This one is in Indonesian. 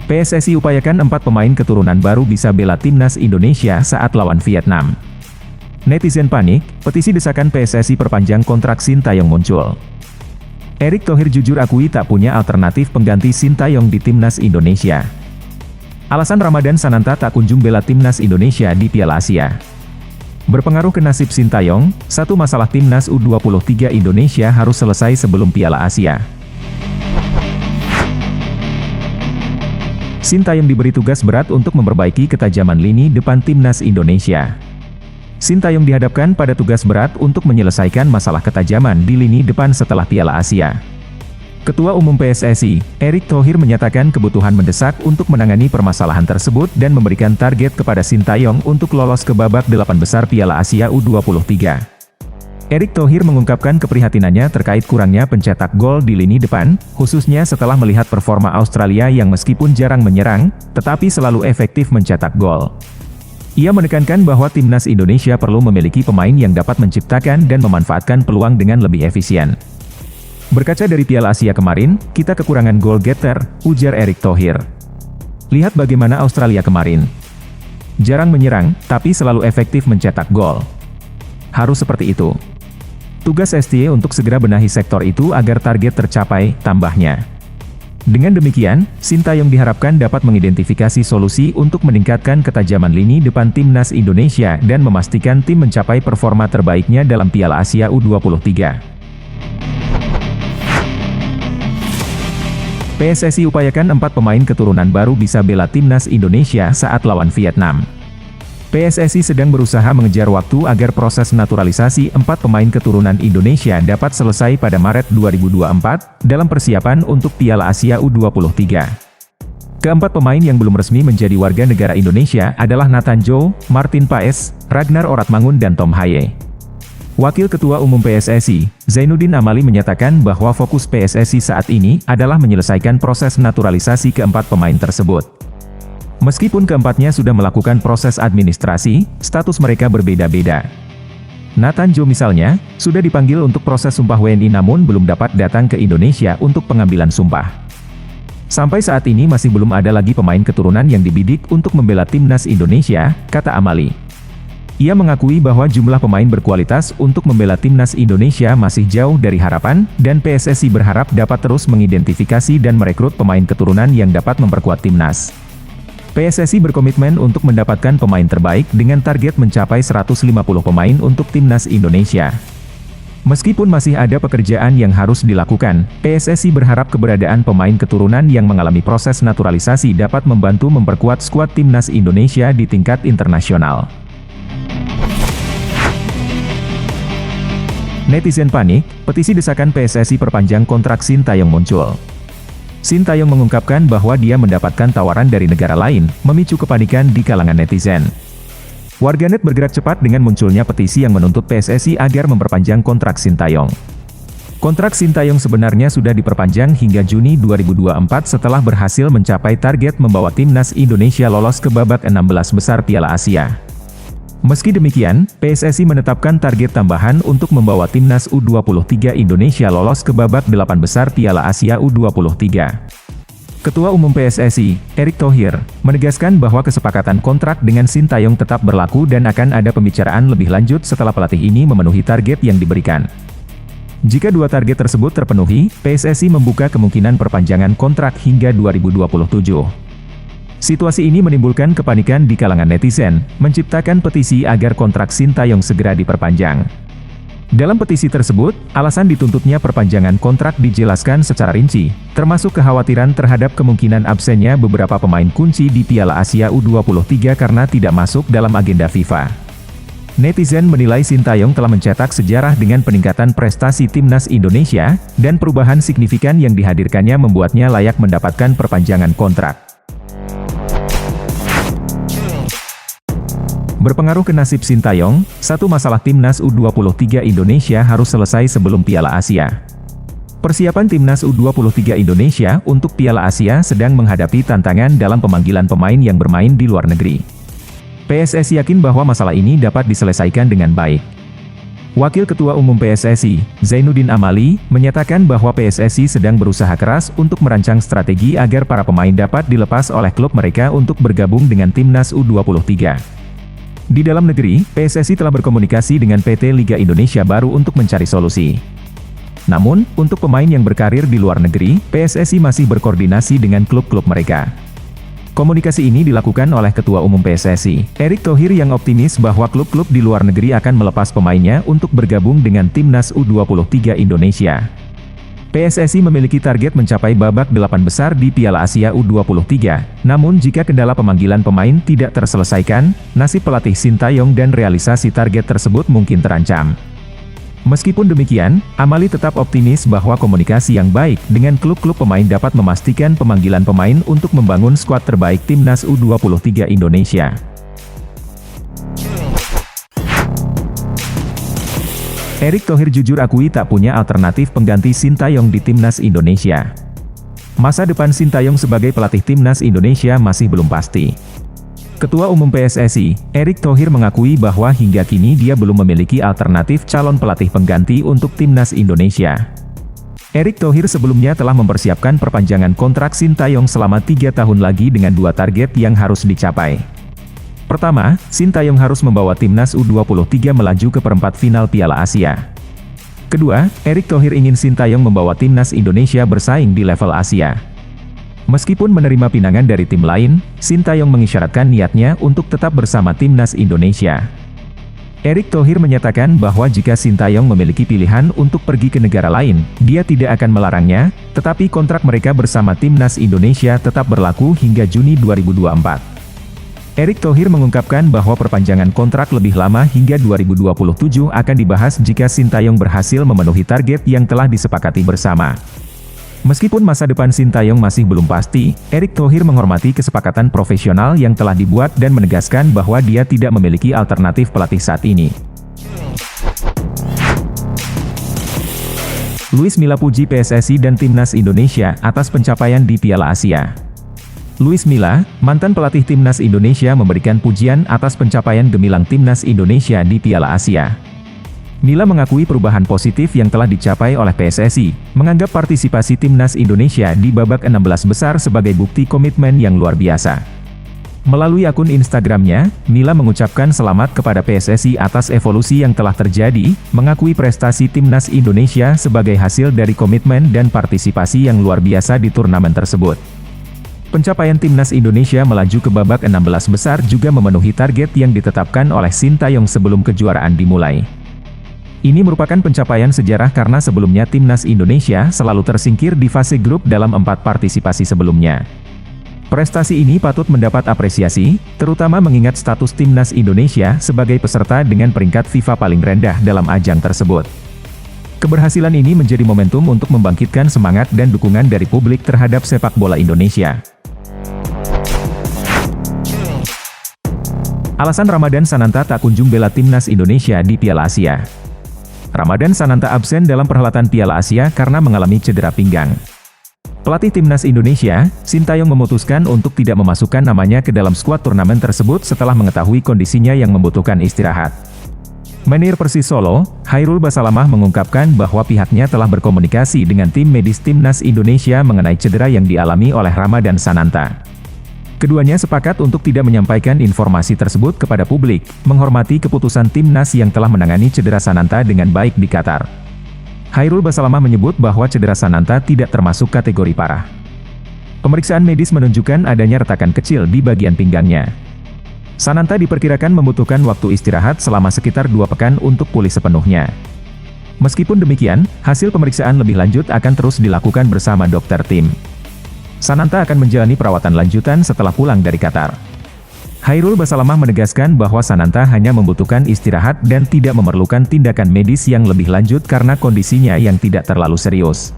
PSSI upayakan 4 pemain keturunan baru bisa bela timnas Indonesia saat lawan Vietnam. Netizen panik, petisi desakan PSSI perpanjang kontrak Sintayong muncul. Erick Thohir jujur akui tak punya alternatif pengganti Sintayong di timnas Indonesia. Alasan Ramadan Sananta tak kunjung bela timnas Indonesia di Piala Asia. Berpengaruh ke nasib Sintayong, satu masalah timnas U23 Indonesia harus selesai sebelum Piala Asia. Sintayong diberi tugas berat untuk memperbaiki ketajaman lini depan timnas Indonesia. Sintayong dihadapkan pada tugas berat untuk menyelesaikan masalah ketajaman di lini depan setelah Piala Asia. Ketua Umum PSSI, Erick Thohir menyatakan kebutuhan mendesak untuk menangani permasalahan tersebut dan memberikan target kepada Sintayong untuk lolos ke babak 8 besar Piala Asia U23. Erick Thohir mengungkapkan keprihatinannya terkait kurangnya pencetak gol di lini depan, khususnya setelah melihat performa Australia yang meskipun jarang menyerang, tetapi selalu efektif mencetak gol. Ia menekankan bahwa timnas Indonesia perlu memiliki pemain yang dapat menciptakan dan memanfaatkan peluang dengan lebih efisien. Berkaca dari Piala Asia kemarin, kita kekurangan goal getter, ujar Erick Thohir. Lihat bagaimana Australia kemarin. Jarang menyerang, tapi selalu efektif mencetak gol. Harus seperti itu. Tugas STY untuk segera benahi sektor itu agar target tercapai, tambahnya. Dengan demikian, Sintayong diharapkan dapat mengidentifikasi solusi untuk meningkatkan ketajaman lini depan timnas Indonesia dan memastikan tim mencapai performa terbaiknya dalam Piala Asia U23. PSSI upayakan 4 pemain keturunan baru bisa bela timnas Indonesia saat lawan Vietnam. PSSI sedang berusaha mengejar waktu agar proses naturalisasi 4 pemain keturunan Indonesia dapat selesai pada Maret 2024, dalam persiapan untuk Piala Asia U23. Keempat pemain yang belum resmi menjadi warga negara Indonesia adalah Nathan Joe, Martin Paes, Ragnar Oratmangun dan Tom Haye. Wakil Ketua Umum PSSI, Zainuddin Amali menyatakan bahwa fokus PSSI saat ini adalah menyelesaikan proses naturalisasi keempat pemain tersebut. Meskipun keempatnya sudah melakukan proses administrasi, status mereka berbeda-beda. Nathan Joe misalnya, sudah dipanggil untuk proses sumpah WNI namun belum dapat datang ke Indonesia untuk pengambilan sumpah. Sampai saat ini masih belum ada lagi pemain keturunan yang dibidik untuk membela timnas Indonesia, kata Amali. Ia mengakui bahwa jumlah pemain berkualitas untuk membela timnas Indonesia masih jauh dari harapan, dan PSSI berharap dapat terus mengidentifikasi dan merekrut pemain keturunan yang dapat memperkuat timnas. PSSI berkomitmen untuk mendapatkan pemain terbaik dengan target mencapai 150 pemain untuk timnas Indonesia. Meskipun masih ada pekerjaan yang harus dilakukan, PSSI berharap keberadaan pemain keturunan yang mengalami proses naturalisasi dapat membantu memperkuat skuad timnas Indonesia di tingkat internasional. Netizen panik, petisi desakan PSSI perpanjang kontrak Sintayong muncul. Sintayong mengungkapkan bahwa dia mendapatkan tawaran dari negara lain, memicu kepanikan di kalangan netizen. Warganet bergerak cepat dengan munculnya petisi yang menuntut PSSI agar memperpanjang kontrak Sintayong. Kontrak Sintayong sebenarnya sudah diperpanjang hingga Juni 2024 setelah berhasil mencapai target membawa timnas Indonesia lolos ke babak 16 besar Piala Asia. Meski demikian, PSSI menetapkan target tambahan untuk membawa timnas U23 Indonesia lolos ke babak 8 besar Piala Asia U23. Ketua Umum PSSI, Erick Thohir, menegaskan bahwa kesepakatan kontrak dengan Sintayong tetap berlaku dan akan ada pembicaraan lebih lanjut setelah pelatih ini memenuhi target yang diberikan. Jika dua target tersebut terpenuhi, PSSI membuka kemungkinan perpanjangan kontrak hingga 2027. Situasi ini menimbulkan kepanikan di kalangan netizen, menciptakan petisi agar kontrak Sintayong segera diperpanjang. Dalam petisi tersebut, alasan dituntutnya perpanjangan kontrak dijelaskan secara rinci, termasuk kekhawatiran terhadap kemungkinan absennya beberapa pemain kunci di Piala Asia U23 karena tidak masuk dalam agenda FIFA. Netizen menilai Sintayong telah mencetak sejarah dengan peningkatan prestasi timnas Indonesia, dan perubahan signifikan yang dihadirkannya membuatnya layak mendapatkan perpanjangan kontrak. Berpengaruh ke nasib Sintayong, satu masalah timnas U23 Indonesia harus selesai sebelum Piala Asia. Persiapan timnas U23 Indonesia untuk Piala Asia sedang menghadapi tantangan dalam pemanggilan pemain yang bermain di luar negeri. PSSI yakin bahwa masalah ini dapat diselesaikan dengan baik. Wakil Ketua Umum PSSI, Zainuddin Amali, menyatakan bahwa PSSI sedang berusaha keras untuk merancang strategi agar para pemain dapat dilepas oleh klub mereka untuk bergabung dengan Timnas U23. Di dalam negeri, PSSI telah berkomunikasi dengan PT Liga Indonesia Baru untuk mencari solusi. Namun, untuk pemain yang berkarir di luar negeri, PSSI masih berkoordinasi dengan klub-klub mereka. Komunikasi ini dilakukan oleh Ketua Umum PSSI, Erick Thohir, yang optimis bahwa klub-klub di luar negeri akan melepas pemainnya untuk bergabung dengan Timnas U23 Indonesia. PSSI memiliki target mencapai babak 8 besar di Piala Asia U23, namun jika kendala pemanggilan pemain tidak terselesaikan, nasib pelatih Sintayong dan realisasi target tersebut mungkin terancam. Meskipun demikian, Amali tetap optimis bahwa komunikasi yang baik dengan klub-klub pemain dapat memastikan pemanggilan pemain untuk membangun skuad terbaik Timnas U23 Indonesia. Erick Thohir jujur akui tak punya alternatif pengganti Sintayong di Timnas Indonesia. Masa depan Sintayong sebagai pelatih Timnas Indonesia masih belum pasti. Ketua Umum PSSI, Erick Thohir mengakui bahwa hingga kini dia belum memiliki alternatif calon pelatih pengganti untuk Timnas Indonesia. Erick Thohir sebelumnya telah mempersiapkan perpanjangan kontrak Sintayong selama 3 tahun lagi dengan 2 target yang harus dicapai. Pertama, Sintayong harus membawa Timnas U23 melaju ke perempat final Piala Asia. Kedua, Erick Thohir ingin Sintayong membawa Timnas Indonesia bersaing di level Asia. Meskipun menerima pinangan dari tim lain, Sintayong mengisyaratkan niatnya untuk tetap bersama Timnas Indonesia. Erick Thohir menyatakan bahwa jika Sintayong memiliki pilihan untuk pergi ke negara lain, dia tidak akan melarangnya, tetapi kontrak mereka bersama Timnas Indonesia tetap berlaku hingga Juni 2024. Erick Thohir mengungkapkan bahwa perpanjangan kontrak lebih lama hingga 2027 akan dibahas jika Sintayong berhasil memenuhi target yang telah disepakati bersama. Meskipun masa depan Sintayong masih belum pasti, Erick Thohir menghormati kesepakatan profesional yang telah dibuat dan menegaskan bahwa dia tidak memiliki alternatif pelatih saat ini. Luis Milla puji PSSI dan Timnas Indonesia atas pencapaian di Piala Asia. Luis Milla, mantan pelatih Timnas Indonesia, memberikan pujian atas pencapaian gemilang Timnas Indonesia di Piala Asia. Milla mengakui perubahan positif yang telah dicapai oleh PSSI, menganggap partisipasi Timnas Indonesia di babak 16 besar sebagai bukti komitmen yang luar biasa. Melalui akun Instagramnya, Milla mengucapkan selamat kepada PSSI atas evolusi yang telah terjadi, mengakui prestasi Timnas Indonesia sebagai hasil dari komitmen dan partisipasi yang luar biasa di turnamen tersebut. Pencapaian Timnas Indonesia melaju ke babak 16 besar juga memenuhi target yang ditetapkan oleh Sintayong sebelum kejuaraan dimulai. Ini merupakan pencapaian sejarah karena sebelumnya Timnas Indonesia selalu tersingkir di fase grup dalam 4 partisipasi sebelumnya. Prestasi ini patut mendapat apresiasi, terutama mengingat status Timnas Indonesia sebagai peserta dengan peringkat FIFA paling rendah dalam ajang tersebut. Keberhasilan ini menjadi momentum untuk membangkitkan semangat dan dukungan dari publik terhadap sepak bola Indonesia. Alasan Ramadan Sananta tak kunjung bela Timnas Indonesia di Piala Asia. Ramadan Sananta absen dalam perhelatan Piala Asia karena mengalami cedera pinggang. Pelatih Timnas Indonesia, Sintayong, memutuskan untuk tidak memasukkan namanya ke dalam skuad turnamen tersebut setelah mengetahui kondisinya yang membutuhkan istirahat. Manajer Persis Solo, Hairul Basalamah, mengungkapkan bahwa pihaknya telah berkomunikasi dengan tim medis Timnas Indonesia mengenai cedera yang dialami oleh Ramadan Sananta. Keduanya sepakat untuk tidak menyampaikan informasi tersebut kepada publik, menghormati keputusan Timnas yang telah menangani cedera Sananta dengan baik di Qatar. Hairul Basalamah menyebut bahwa cedera Sananta tidak termasuk kategori parah. Pemeriksaan medis menunjukkan adanya retakan kecil di bagian pinggangnya. Sananta diperkirakan membutuhkan waktu istirahat selama sekitar 2 pekan untuk pulih sepenuhnya. Meskipun demikian, hasil pemeriksaan lebih lanjut akan terus dilakukan bersama dokter tim. Sananta akan menjalani perawatan lanjutan setelah pulang dari Qatar. Hairul Basalamah menegaskan bahwa Sananta hanya membutuhkan istirahat dan tidak memerlukan tindakan medis yang lebih lanjut karena kondisinya yang tidak terlalu serius.